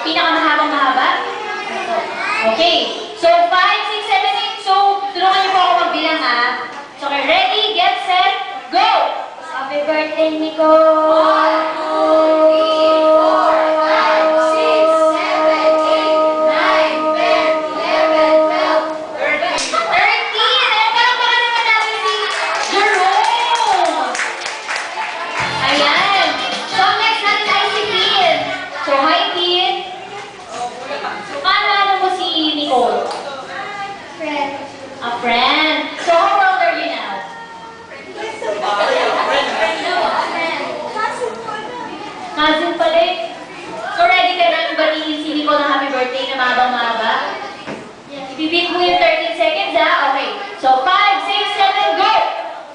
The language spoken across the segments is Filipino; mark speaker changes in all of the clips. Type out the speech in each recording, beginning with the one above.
Speaker 1: Pinakamahabang mahaba? Okay. So, 5, 6, 7, 8. So, tulungan niyo po ako magbilang ha. So, okay, ready, get, set, go! Happy birthday, Nico! 13 seconds, ha? Okay. So, 5, 6, 7, go!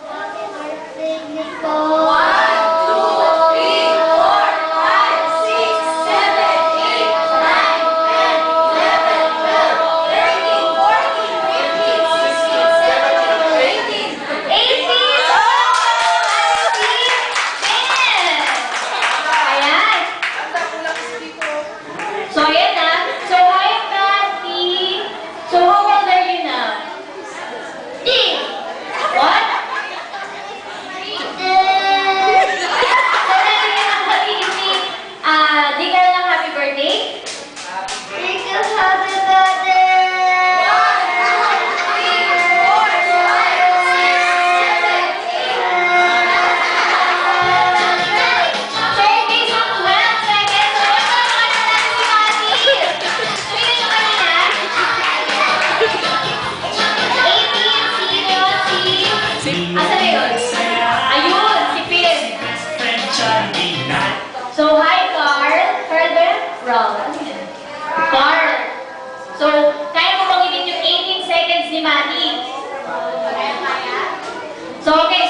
Speaker 2: Happy birthday, Nico!
Speaker 1: 1, 2, 3, 4, 5, 6, 7, 8, 9, 10, 11, 12, 13, 14, 15, 16, 17, 18, 19, 20, 18! So, ayan na. So, hi, Patty. So, how old are you now? What? So, ready na sabihin si Digga ng happy birthday?
Speaker 2: Nico, happy birthday!
Speaker 1: So, based on 12 seconds, so, ito naman natin si Patty. Tingnan nyo kanina. 18, sino? Asa na yun? Ayun, si Pin. So, hi, Carl. Carl ba? Wrong. Carl. So, kaya mo bang ibig yung 18 seconds ni Matty? So, okay.